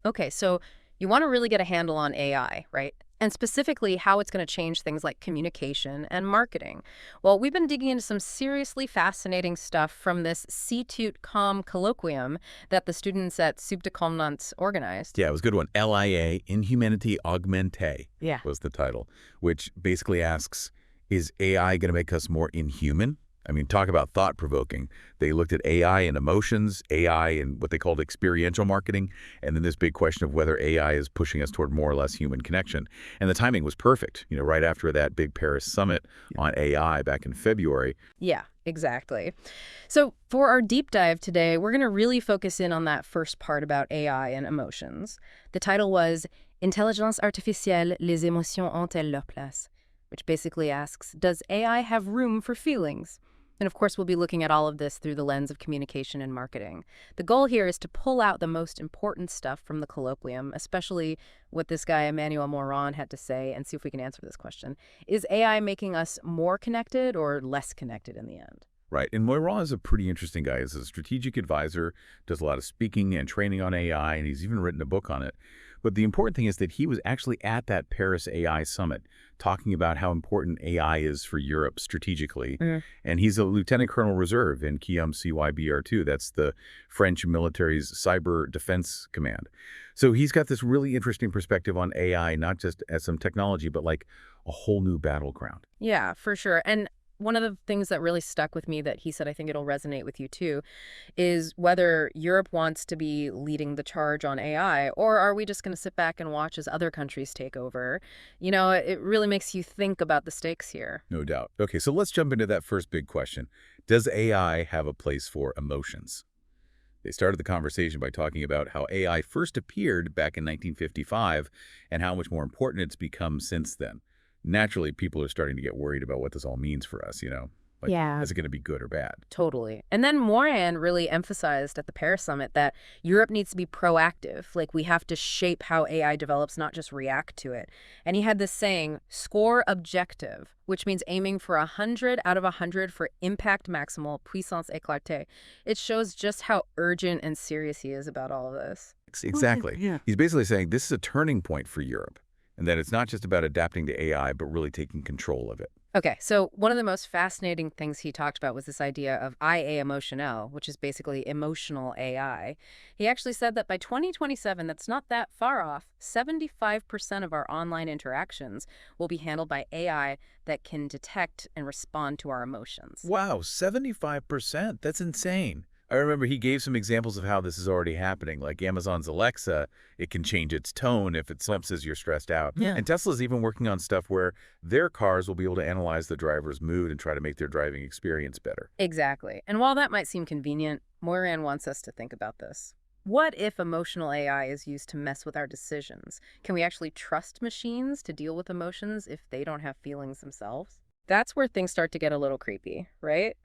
Okay, so you want to really get a handle on AI, right? And specifically how it's going to change things like communication and marketing. Well, we've been digging into some seriously fascinating stuff from this C-tute-com colloquium that the students at Soup de Comnants organized. Yeah, it was a good one. LIA, Inhumanité, Augmentée Yeah. was the title, which basically asks, is AI going to make us more inhuman? I mean, talk about thought-provoking. They looked at AI and emotions, AI and what they called experiential marketing, and then this big question of whether AI is pushing us toward more or less human connection. And the timing was perfect, right after that big Paris summit on AI back in February. Yeah, exactly. So for our deep dive today, we're going to really focus in on that first part about AI and emotions. The title was Intelligence artificielle, les émotions ont-elles leur place? Which basically asks, does AI have room for feelings? And of course, we'll be looking at all of this through the lens of communication and marketing. The goal here is to pull out the most important stuff from the colloquium, especially what this guy Emmanuel Moron had to say, and see if we can answer this question. Is AI making us more connected or less connected in the end? Right. And Moiran is a pretty interesting guy. He's a strategic advisor, does a lot of speaking and training on AI, and he's even written a book on it. But the important thing is that he was actually at that Paris AI summit talking about how important AI is for Europe strategically. And he's a lieutenant colonel reserve in CYBR2. That's the French military's cyber defense command. So he's got this really interesting perspective on AI, not just as some technology, but like a whole new battleground. Yeah, for sure. And one of the things that really stuck with me that he said, I think it'll resonate with you too, is whether Europe wants to be leading the charge on AI, or are we just going to sit back and watch as other countries take over? It really makes you think about the stakes here. No doubt. Okay, so let's jump into that first big question. Does AI have a place for emotions? They started the conversation by talking about how AI first appeared back in 1955 and how much more important it's become since then. Naturally, people are starting to get worried about what this all means for us, Like, Yeah. is it going to be good or bad? Totally. And then Moran really emphasized at the Paris summit that Europe needs to be proactive. Like, we have to shape how AI develops, not just react to it. And he had this saying, score objective, which means aiming for 100 out of 100 for impact maximal, puissance éclatée. It shows just how urgent and serious he is about all of this. Exactly. Yeah. He's basically saying this is a turning point for Europe, and that it's not just about adapting to AI, but really taking control of it. Okay, so one of the most fascinating things he talked about was this idea of IA Émotionnelle, which is basically emotional AI. He actually said that by 2027, that's not that far off, 75% of our online interactions will be handled by AI that can detect and respond to our emotions. Wow, 75%. That's insane. I remember he gave some examples of how this is already happening, like Amazon's Alexa. It can change its tone if it senses you're stressed out. Yeah. And Tesla's even working on stuff where their cars will be able to analyze the driver's mood and try to make their driving experience better. Exactly. And while that might seem convenient, Moran wants us to think about this. What if emotional AI is used to mess with our decisions? Can we actually trust machines to deal with emotions if they don't have feelings themselves? That's where things start to get a little creepy, right?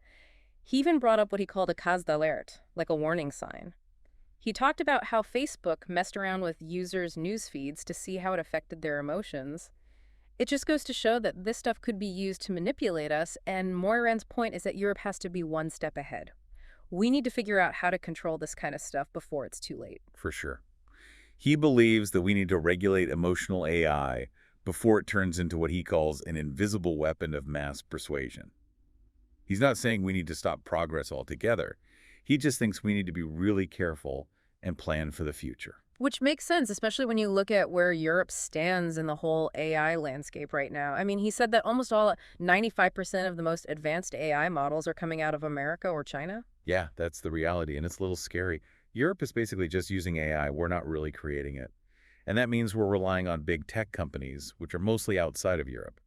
He even brought up what he called a cas d'alerte, like a warning sign. He talked about how Facebook messed around with users' news feeds to see how it affected their emotions. It just goes to show that this stuff could be used to manipulate us, and Moiran's point is that Europe has to be one step ahead. We need to figure out how to control this kind of stuff before it's too late. For sure. He believes that we need to regulate emotional AI before it turns into what he calls an invisible weapon of mass persuasion. He's not saying we need to stop progress altogether. He just thinks we need to be really careful and plan for the future. Which makes sense, especially when you look at where Europe stands in the whole AI landscape right now. I mean, he said that almost 95% of the most advanced AI models are coming out of America or China. Yeah, that's the reality, and it's a little scary. Europe is basically just using AI. We're not really creating it. And that means we're relying on big tech companies, which are mostly outside of Europe.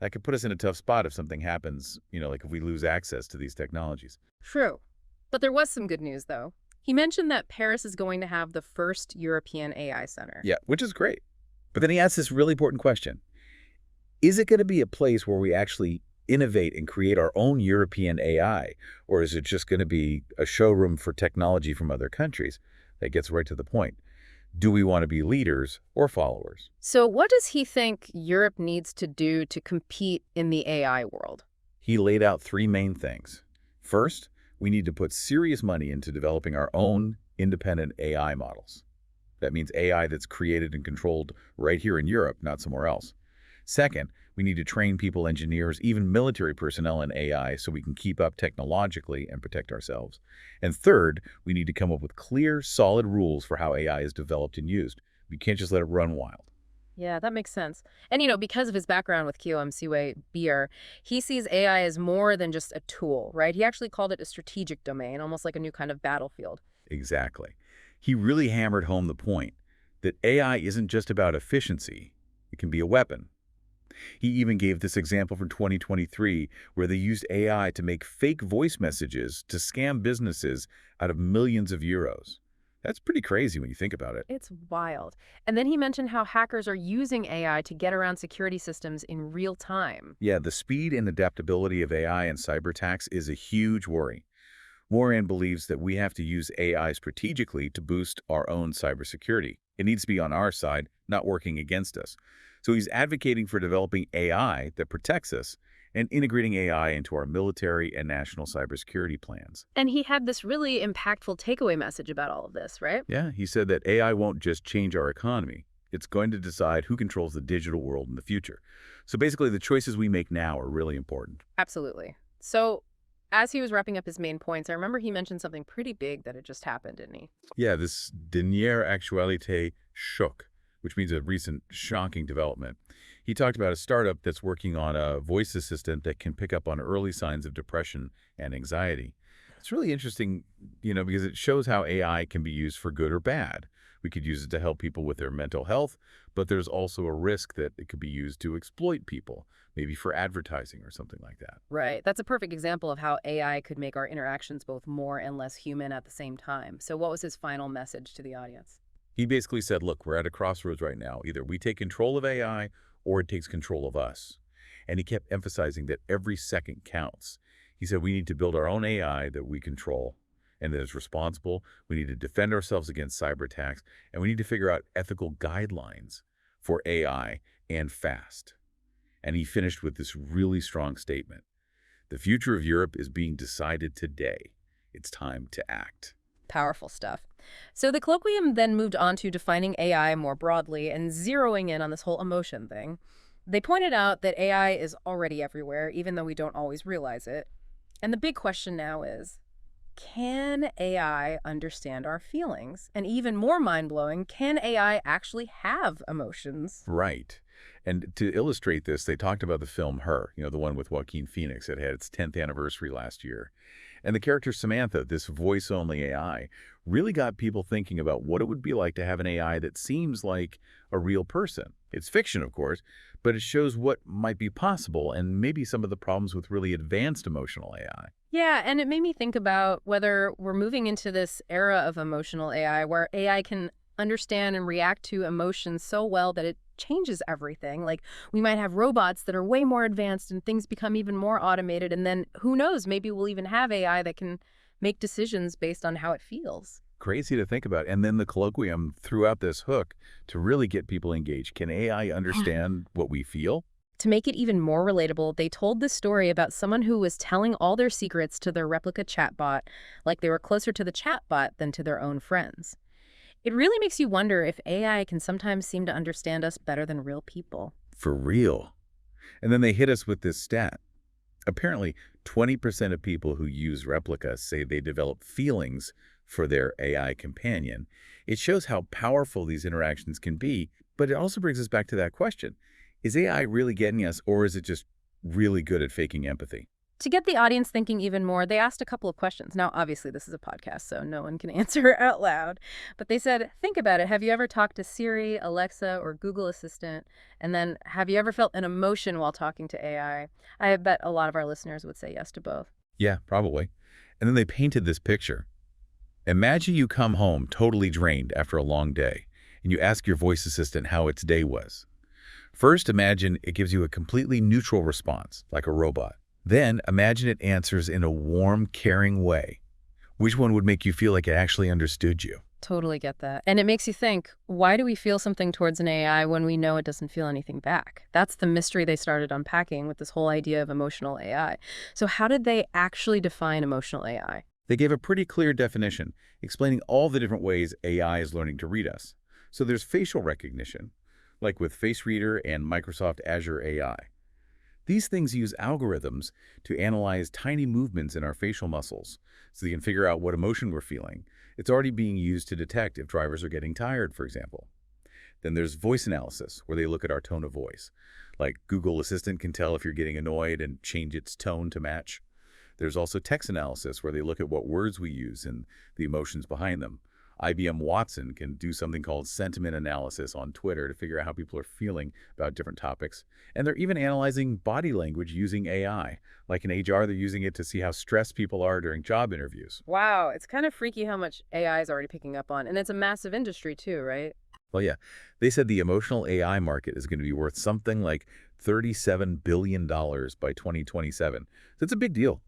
That could put us in a tough spot if something happens, like if we lose access to these technologies. True. But there was some good news, though. He mentioned that Paris is going to have the first European AI center. Yeah, which is great. But then he asks this really important question. Is it going to be a place where we actually innovate and create our own European AI? Or is it just going to be a showroom for technology from other countries? That gets right to the point. Do we want to be leaders or followers? So what does he think Europe needs to do to compete in the AI world? He laid out three main things. First, we need to put serious money into developing our own independent AI models. That means AI that's created and controlled right here in Europe, not somewhere else. Second, we need to train people, engineers, even military personnel in AI so we can keep up technologically and protect ourselves. And third, we need to come up with clear, solid rules for how AI is developed and used. We can't just let it run wild. Yeah, that makes sense. And, because of his background with Siwe Beer, he sees AI as more than just a tool, right? He actually called it a strategic domain, almost like a new kind of battlefield. Exactly. He really hammered home the point that AI isn't just about efficiency. It can be a weapon. He even gave this example from 2023 where they used AI to make fake voice messages to scam businesses out of millions of euros. That's pretty crazy when you think about it. It's wild. And then he mentioned how hackers are using AI to get around security systems in real time. Yeah, the speed and adaptability of AI and cyber attacks is a huge worry. Moran believes that we have to use AI strategically to boost our own cybersecurity. It needs to be on our side, not working against us. So he's advocating for developing AI that protects us and integrating AI into our military and national cybersecurity plans. And he had this really impactful takeaway message about all of this, right? Yeah, he said that AI won't just change our economy. It's going to decide who controls the digital world in the future. So basically, the choices we make now are really important. Absolutely. So as he was wrapping up his main points, I remember he mentioned something pretty big that had just happened, didn't he? Yeah, this dernière actualité choc, which means a recent shocking development. He talked about a startup that's working on a voice assistant that can pick up on early signs of depression and anxiety. It's really interesting, because it shows how AI can be used for good or bad. We could use it to help people with their mental health, but there's also a risk that it could be used to exploit people, maybe for advertising or something like that. Right. That's a perfect example of how AI could make our interactions both more and less human at the same time. So what was his final message to the audience? He basically said, look, we're at a crossroads right now. Either we take control of AI or it takes control of us. And he kept emphasizing that every second counts. He said we need to build our own AI that we control and that is responsible. We need to defend ourselves against cyber attacks, and we need to figure out ethical guidelines for AI and fast. And he finished with this really strong statement. The future of Europe is being decided today. It's time to act. Powerful stuff. So the colloquium then moved on to defining AI more broadly and zeroing in on this whole emotion thing. They pointed out that AI is already everywhere, even though we don't always realize it. And the big question now is, can AI understand our feelings? And even more mind-blowing, can AI actually have emotions? Right. And to illustrate this, they talked about the film Her, the one with Joaquin Phoenix. It had its 10th anniversary last year. And the character Samantha, this voice-only AI, really got people thinking about what it would be like to have an AI that seems like a real person. It's fiction, of course, but it shows what might be possible and maybe some of the problems with really advanced emotional AI. Yeah, and it made me think about whether we're moving into this era of emotional AI where AI can understand and react to emotions so well that it changes everything. Like, we might have robots that are way more advanced and things become even more automated. And then who knows, maybe we'll even have AI that can make decisions based on how it feels. Crazy to think about. And then the colloquium threw out this hook to really get people engaged. Can AI understand what we feel? To make it even more relatable, they told this story about someone who was telling all their secrets to their Replika chatbot, like they were closer to the chatbot than to their own friends. It really makes you wonder if AI can sometimes seem to understand us better than real people. For real. And then they hit us with this stat. Apparently, 20% of people who use Replika say they develop feelings for their AI companion. It shows how powerful these interactions can be, but it also brings us back to that question. Is AI really getting us, or is it just really good at faking empathy? To get the audience thinking even more, they asked a couple of questions. Now, obviously, this is a podcast, so no one can answer out loud. But they said, think about it. Have you ever talked to Siri, Alexa, or Google Assistant? And then, have you ever felt an emotion while talking to AI? I bet a lot of our listeners would say yes to both. Yeah, probably. And then they painted this picture. Imagine you come home totally drained after a long day, and you ask your voice assistant how its day was. First, imagine it gives you a completely neutral response, like a robot. Then, imagine it answers in a warm, caring way. Which one would make you feel like it actually understood you? Totally get that. And it makes you think, why do we feel something towards an AI when we know it doesn't feel anything back? That's the mystery they started unpacking with this whole idea of emotional AI. So how did they actually define emotional AI? They gave a pretty clear definition, explaining all the different ways AI is learning to read us. So there's facial recognition, like with Face Reader and Microsoft Azure AI. These things use algorithms to analyze tiny movements in our facial muscles so they can figure out what emotion we're feeling. It's already being used to detect if drivers are getting tired, for example. Then there's voice analysis, where they look at our tone of voice. Like Google Assistant can tell if you're getting annoyed and change its tone to match. There's also text analysis, where they look at what words we use and the emotions behind them. IBM Watson can do something called sentiment analysis on Twitter to figure out how people are feeling about different topics. And they're even analyzing body language using AI. Like in HR, they're using it to see how stressed people are during job interviews. Wow, it's kind of freaky how much AI is already picking up on. And it's a massive industry too, right? Well, yeah, they said the emotional AI market is going to be worth something like $37 billion by 2027. So it's a big deal.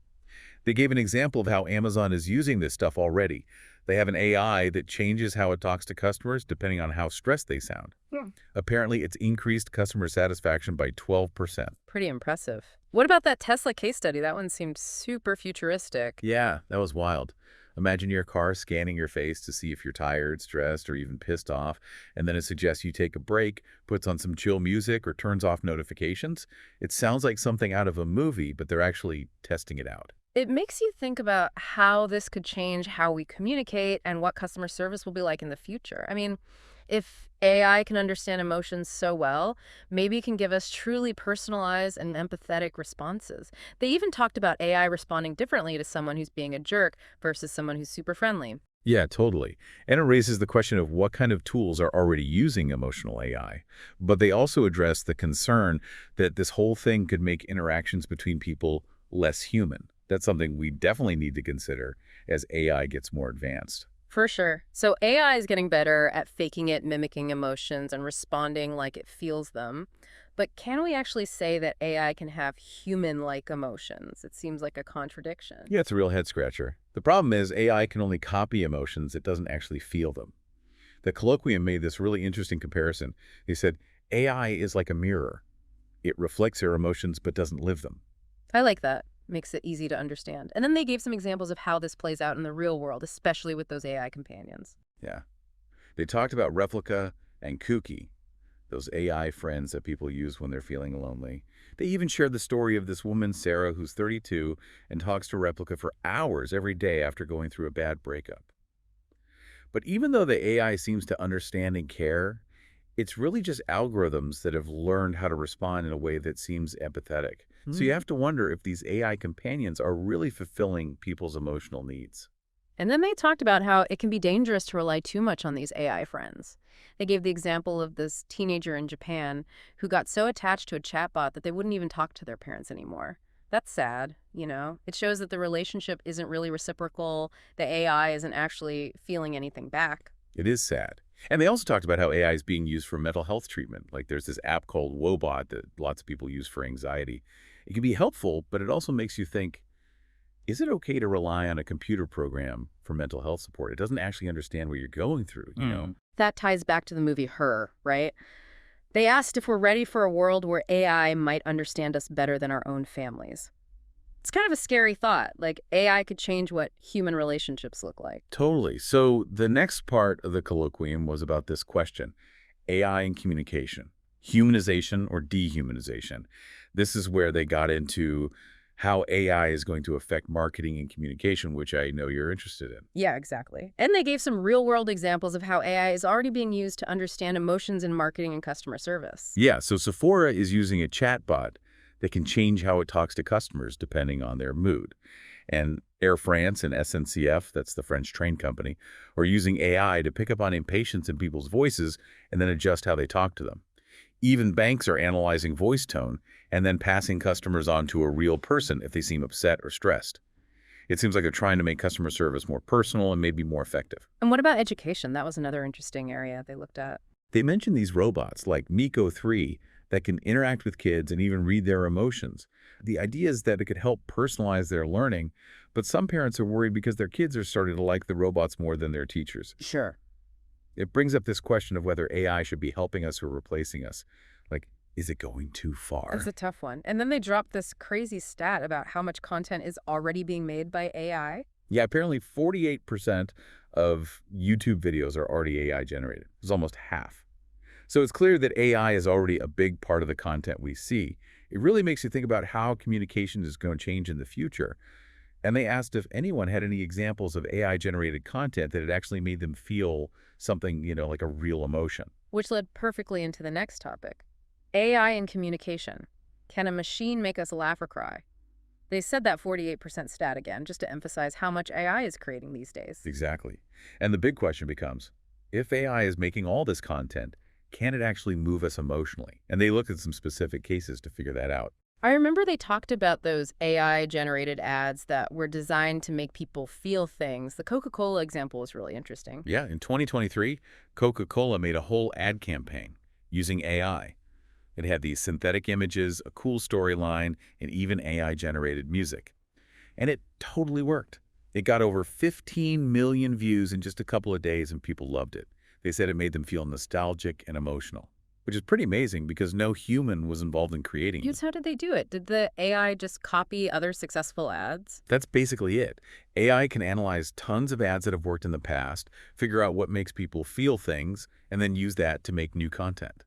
They gave an example of how Amazon is using this stuff already. They have an AI that changes how it talks to customers depending on how stressed they sound. Yeah. Apparently, it's increased customer satisfaction by 12%. Pretty impressive. What about that Tesla case study? That one seemed super futuristic. Yeah, that was wild. Imagine your car scanning your face to see if you're tired, stressed, or even pissed off, and then it suggests you take a break, puts on some chill music, or turns off notifications. It sounds like something out of a movie, but they're actually testing it out. It makes you think about how this could change how we communicate and what customer service will be like in the future. I mean, if AI can understand emotions so well, maybe it can give us truly personalized and empathetic responses. They even talked about AI responding differently to someone who's being a jerk versus someone who's super friendly. Yeah, totally. And it raises the question of what kind of tools are already using emotional AI. But they also address the concern that this whole thing could make interactions between people less human. That's something we definitely need to consider as AI gets more advanced. For sure. So AI is getting better at faking it, mimicking emotions, and responding like it feels them. But can we actually say that AI can have human-like emotions? It seems like a contradiction. Yeah, it's a real head scratcher. The problem is AI can only copy emotions, it doesn't actually feel them. The colloquium made this really interesting comparison. He said, AI is like a mirror. It reflects our emotions but doesn't live them. I like that. Makes it easy to understand. And then they gave some examples of how this plays out in the real world, especially with those AI companions. Yeah. They talked about Replika and Kooky, those AI friends that people use when they're feeling lonely. They even shared the story of this woman, Sarah, who's 32 and talks to Replika for hours every day after going through a bad breakup. But even though the AI seems to understand and care, it's really just algorithms that have learned how to respond in a way that seems empathetic. So you have to wonder if these AI companions are really fulfilling people's emotional needs. And then they talked about how it can be dangerous to rely too much on these AI friends. They gave the example of this teenager in Japan who got so attached to a chatbot that they wouldn't even talk to their parents anymore. That's sad, you know? It shows that the relationship isn't really reciprocal, the AI isn't actually feeling anything back. It is sad. And they also talked about how AI is being used for mental health treatment. Like there's this app called Woebot that lots of people use for anxiety. It can be helpful, but it also makes you think, is it okay to rely on a computer program for mental health support? It doesn't actually understand what you're going through, you know? That ties back to the movie Her, right? They asked if we're ready for a world where AI might understand us better than our own families. It's kind of a scary thought, like AI could change what human relationships look like. Totally. So the next part of the colloquium was about this question, AI and communication, humanization or dehumanization. This is where they got into how AI is going to affect marketing and communication, which I know you're interested in. Yeah, exactly. And they gave some real-world examples of how AI is already being used to understand emotions in marketing and customer service. Yeah, so Sephora is using a chatbot that can change how it talks to customers depending on their mood. And Air France and SNCF, that's the French train company, are using AI to pick up on impatience in people's voices and then adjust how they talk to them. Even banks are analyzing voice tone and then passing customers on to a real person if they seem upset or stressed. It seems like they're trying to make customer service more personal and maybe more effective. And what about education? That was another interesting area they looked at. They mentioned these robots like Miko 3 that can interact with kids and even read their emotions. The idea is that it could help personalize their learning, but some parents are worried because their kids are starting to like the robots more than their teachers. Sure. It brings up this question of whether AI should be helping us or replacing us. Like, is it going too far? That's a tough one. And then they dropped this crazy stat about how much content is already being made by AI. Yeah, apparently 48% of YouTube videos are already AI generated. It's almost half. So it's clear that AI is already a big part of the content we see. It really makes you think about how communication is going to change in the future. And they asked if anyone had any examples of AI-generated content that had actually made them feel something, like a real emotion. Which led perfectly into the next topic. AI and communication. Can a machine make us laugh or cry? They said that 48% stat again, just to emphasize how much AI is creating these days. Exactly. And the big question becomes, if AI is making all this content, can it actually move us emotionally? And they looked at some specific cases to figure that out. I remember they talked about those AI-generated ads that were designed to make people feel things. The Coca-Cola example was really interesting. Yeah, in 2023, Coca-Cola made a whole ad campaign using AI. It had these synthetic images, a cool storyline, and even AI-generated music. And it totally worked. It got over 15 million views in just a couple of days, and people loved it. They said it made them feel nostalgic and emotional, which is pretty amazing because no human was involved in creating it. How did they do it? Did the AI just copy other successful ads? That's basically it. AI can analyze tons of ads that have worked in the past, figure out what makes people feel things, and then use that to make new content.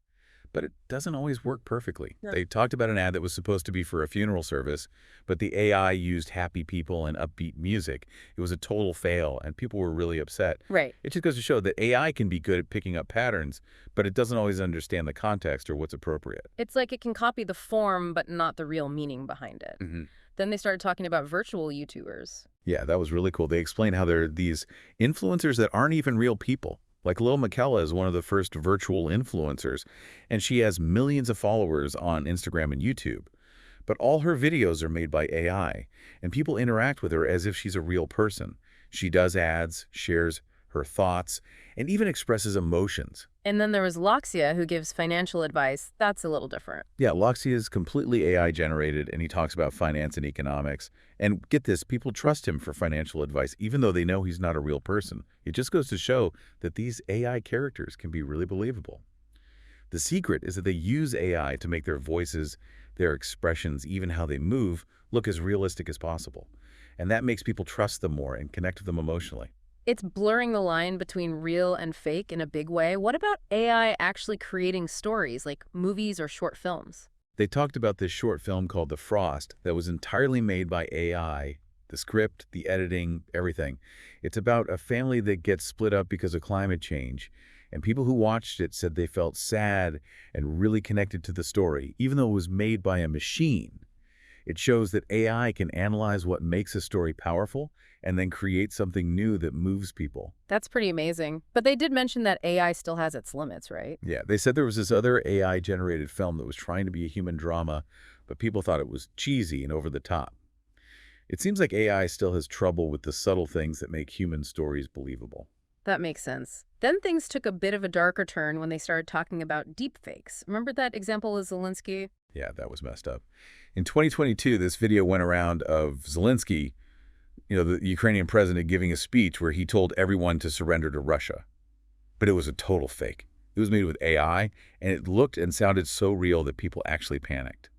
But it doesn't always work perfectly. No. They talked about an ad that was supposed to be for a funeral service, but the AI used happy people and upbeat music. It was a total fail, and people were really upset. Right. It just goes to show that AI can be good at picking up patterns, but it doesn't always understand the context or what's appropriate. It's like it can copy the form, but not the real meaning behind it. Then they started talking about virtual YouTubers. Yeah, that was really cool. They explained how there are these influencers that aren't even real people. Like Lil McKella is one of the first virtual influencers, and she has millions of followers on Instagram and YouTube. But all her videos are made by AI, and people interact with her as if she's a real person. She does ads, shares her thoughts, and even expresses emotions. And then there was Loxia, who gives financial advice. That's a little different. Yeah, Loxi is completely AI generated, and he talks about finance and economics. And get this, people trust him for financial advice, even though they know he's not a real person. It just goes to show that these AI characters can be really believable. The secret is that they use AI to make their voices, their expressions, even how they move, look as realistic as possible. And that makes people trust them more and connect with them emotionally. It's blurring the line between real and fake in a big way. What about AI actually creating stories, like movies or short films? They talked about this short film called The Frost that was entirely made by AI. The script, the editing, everything. It's about a family that gets split up because of climate change. And people who watched it said they felt sad and really connected to the story, even though it was made by a machine. It shows that AI can analyze what makes a story powerful and then create something new that moves people. That's pretty amazing. But they did mention that AI still has its limits, right? Yeah, they said there was this other AI-generated film that was trying to be a human drama, but people thought it was cheesy and over the top. It seems like AI still has trouble with the subtle things that make human stories believable. That makes sense. Then things took a bit of a darker turn when they started talking about deepfakes. Remember that example of Zelensky? Yeah, that was messed up. In 2022, this video went around of Zelensky, the Ukrainian president, giving a speech where he told everyone to surrender to Russia. But it was a total fake. It was made with AI, and it looked and sounded so real that people actually panicked.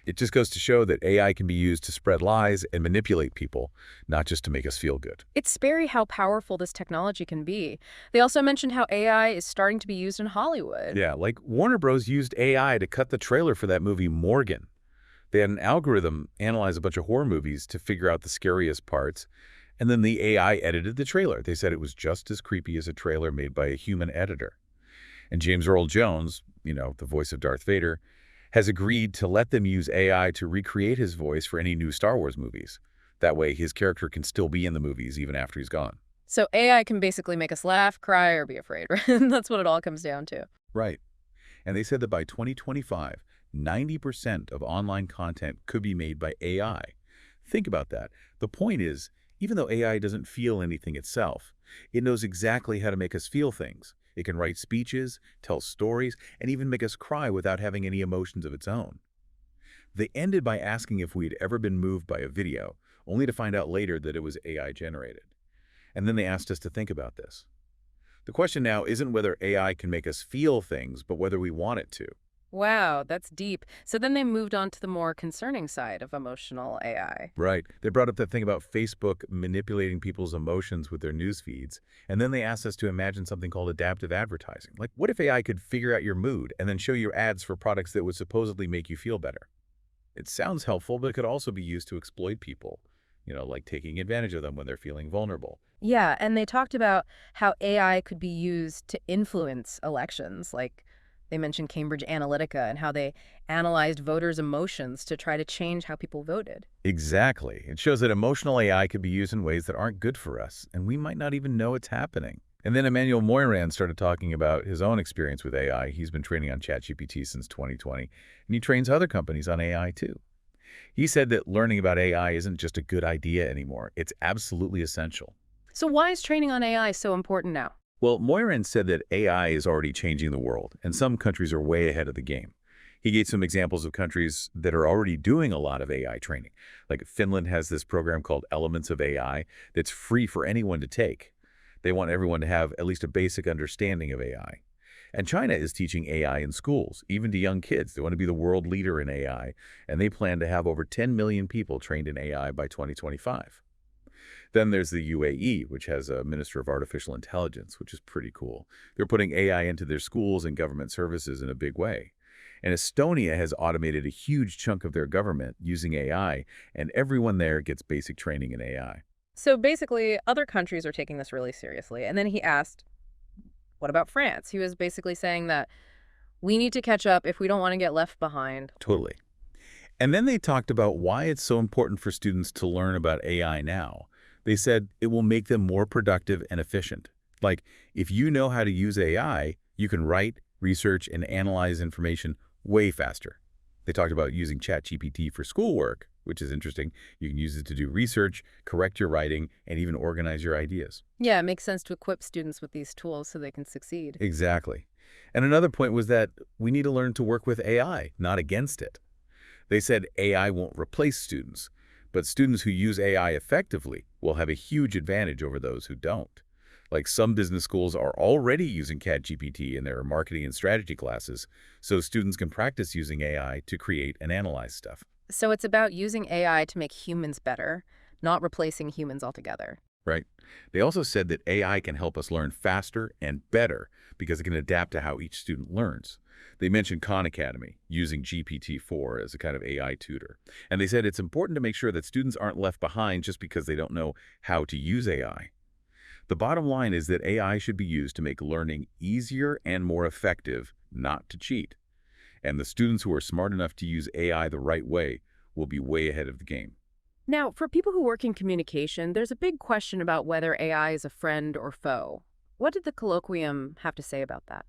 It just goes to show that AI can be used to spread lies and manipulate people, not just to make us feel good. It's scary how powerful this technology can be. They also mentioned how AI is starting to be used in Hollywood. Yeah, like Warner Bros. Used AI to cut the trailer for that movie Morgan. They had an algorithm analyze a bunch of horror movies to figure out the scariest parts, and then the AI edited the trailer. They said it was just as creepy as a trailer made by a human editor. And James Earl Jones, the voice of Darth Vader, has agreed to let them use AI to recreate his voice for any new Star Wars movies. That way, his character can still be in the movies even after he's gone. So AI can basically make us laugh, cry, or be afraid, right? That's what it all comes down to. Right. And they said that by 2025, 90% of online content could be made by AI. Think about that. The point is, even though AI doesn't feel anything itself, it knows exactly how to make us feel things. It can write speeches, tell stories, and even make us cry without having any emotions of its own. They ended by asking if we'd ever been moved by a video, only to find out later that it was AI generated. And then they asked us to think about this. The question now isn't whether AI can make us feel things, but whether we want it to. Wow, that's deep. So then they moved on to the more concerning side of emotional AI. Right. They brought up that thing about Facebook manipulating people's emotions with their news feeds. And then they asked us to imagine something called adaptive advertising. Like, what if AI could figure out your mood and then show you ads for products that would supposedly make you feel better? It sounds helpful, but it could also be used to exploit people, like taking advantage of them when they're feeling vulnerable. Yeah, and they talked about how AI could be used to influence elections. Like they mentioned Cambridge Analytica and how they analyzed voters' emotions to try to change how people voted. Exactly. It shows that emotional AI could be used in ways that aren't good for us, and we might not even know it's happening. And then Emmanuel Moiran started talking about his own experience with AI. He's been training on ChatGPT since 2020, and he trains other companies on AI too. He said that learning about AI isn't just a good idea anymore. It's absolutely essential. So why is training on AI so important now? Well, Moiran said that AI is already changing the world, and some countries are way ahead of the game. He gave some examples of countries that are already doing a lot of AI training. Like Finland has this program called Elements of AI that's free for anyone to take. They want everyone to have at least a basic understanding of AI. And China is teaching AI in schools, even to young kids. They want to be the world leader in AI, and they plan to have over 10 million people trained in AI by 2025. Then there's the UAE, which has a Minister of Artificial Intelligence, which is pretty cool. They're putting AI into their schools and government services in a big way. And Estonia has automated a huge chunk of their government using AI, and everyone there gets basic training in AI. So basically, other countries are taking this really seriously. And then he asked, what about France? He was basically saying that we need to catch up if we don't want to get left behind. Totally. And then they talked about why it's so important for students to learn about AI now. They said it will make them more productive and efficient. Like, if you know how to use AI, you can write, research, and analyze information way faster. They talked about using ChatGPT for schoolwork, which is interesting. You can use it to do research, correct your writing, and even organize your ideas. Yeah, it makes sense to equip students with these tools so they can succeed. Exactly. And another point was that we need to learn to work with AI, not against it. They said AI won't replace students, but students who use AI effectively will have a huge advantage over those who don't. Like some business schools are already using ChatGPT in their marketing and strategy classes, so students can practice using AI to create and analyze stuff. So it's about using AI to make humans better, not replacing humans altogether. Right. They also said that AI can help us learn faster and better because it can adapt to how each student learns. They mentioned Khan Academy, using GPT-4 as a kind of AI tutor. And they said it's important to make sure that students aren't left behind just because they don't know how to use AI. The bottom line is that AI should be used to make learning easier and more effective, not to cheat. And the students who are smart enough to use AI the right way will be way ahead of the game. Now, for people who work in communication, there's a big question about whether AI is a friend or foe. What did the colloquium have to say about that?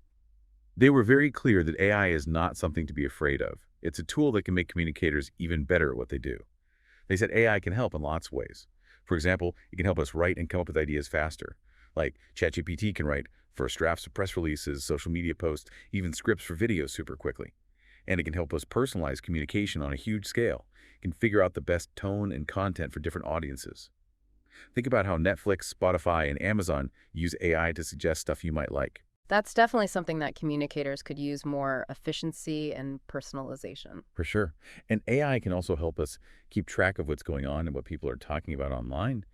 They were very clear that AI is not something to be afraid of. It's a tool that can make communicators even better at what they do. They said AI can help in lots of ways. For example, it can help us write and come up with ideas faster. Like ChatGPT can write first drafts of press releases, social media posts, even scripts for videos super quickly. And it can help us personalize communication on a huge scale. It can figure out the best tone and content for different audiences. Think about how Netflix, Spotify, and Amazon use AI to suggest stuff you might like. That's definitely something that communicators could use more efficiency and personalization. For sure. And AI can also help us keep track of what's going on and what people are talking about online.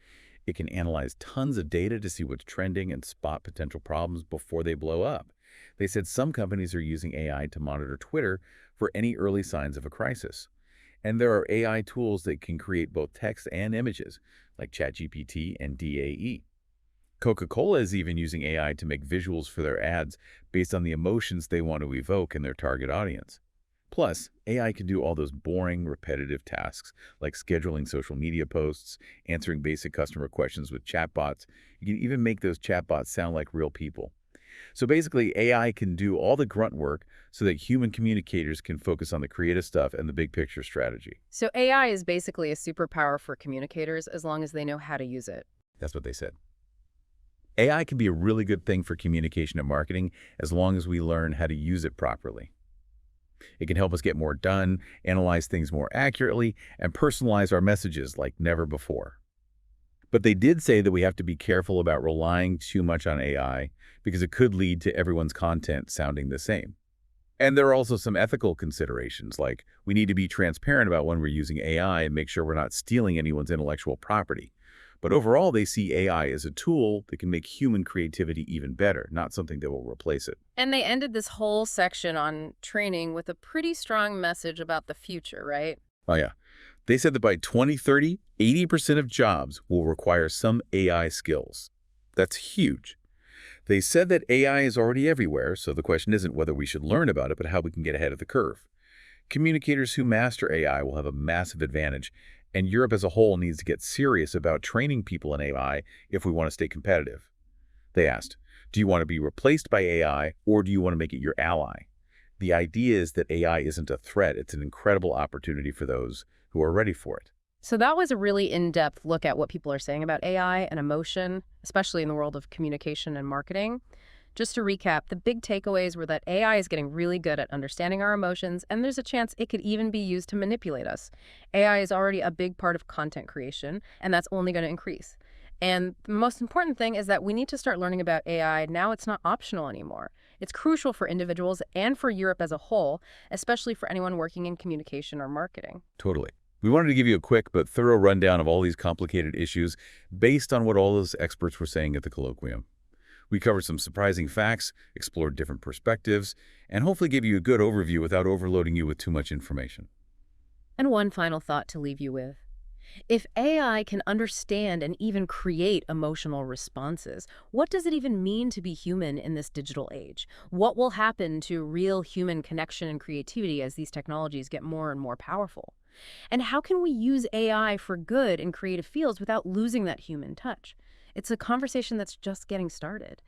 It can analyze tons of data to see what's trending and spot potential problems before they blow up. They said some companies are using AI to monitor Twitter for any early signs of a crisis. And there are AI tools that can create both text and images, like ChatGPT and DAE. Coca-Cola is even using AI to make visuals for their ads based on the emotions they want to evoke in their target audience. Plus, AI can do all those boring, repetitive tasks like scheduling social media posts, answering basic customer questions with chatbots. You can even make those chatbots sound like real people. So basically, AI can do all the grunt work so that human communicators can focus on the creative stuff and the big picture strategy. So AI is basically a superpower for communicators as long as they know how to use it. That's what they said. AI can be a really good thing for communication and marketing as long as we learn how to use it properly. It can help us get more done, analyze things more accurately, and personalize our messages like never before. But they did say that we have to be careful about relying too much on AI because it could lead to everyone's content sounding the same. And there are also some ethical considerations, like we need to be transparent about when we're using AI and make sure we're not stealing anyone's intellectual property. But overall, they see AI as a tool that can make human creativity even better, not something that will replace it. And they ended this whole section on training with a pretty strong message about the future, right? Oh, yeah. They said that by 2030, 80% of jobs will require some AI skills. That's huge. They said that AI is already everywhere, so the question isn't whether we should learn about it, but how we can get ahead of the curve. Communicators who master AI will have a massive advantage, and Europe as a whole needs to get serious about training people in AI if we want to stay competitive. They asked, do you want to be replaced by AI, or do you want to make it your ally? The idea is that AI isn't a threat. It's an incredible opportunity for those who are ready for it. So that was a really in-depth look at what people are saying about AI and emotion, especially in the world of communication and marketing. Just to recap, the big takeaways were that AI is getting really good at understanding our emotions, and there's a chance it could even be used to manipulate us. AI is already a big part of content creation, and that's only going to increase. And the most important thing is that we need to start learning about AI. Now it's not optional anymore. It's crucial for individuals and for Europe as a whole, especially for anyone working in communication or marketing. Totally. We wanted to give you a quick but thorough rundown of all these complicated issues based on what all those experts were saying at the colloquium. We covered some surprising facts, explored different perspectives, and hopefully gave you a good overview without overloading you with too much information. And one final thought to leave you with. If AI can understand and even create emotional responses, what does it even mean to be human in this digital age? What will happen to real human connection and creativity as these technologies get more and more powerful? And how can we use AI for good in creative fields without losing that human touch? It's a conversation that's just getting started.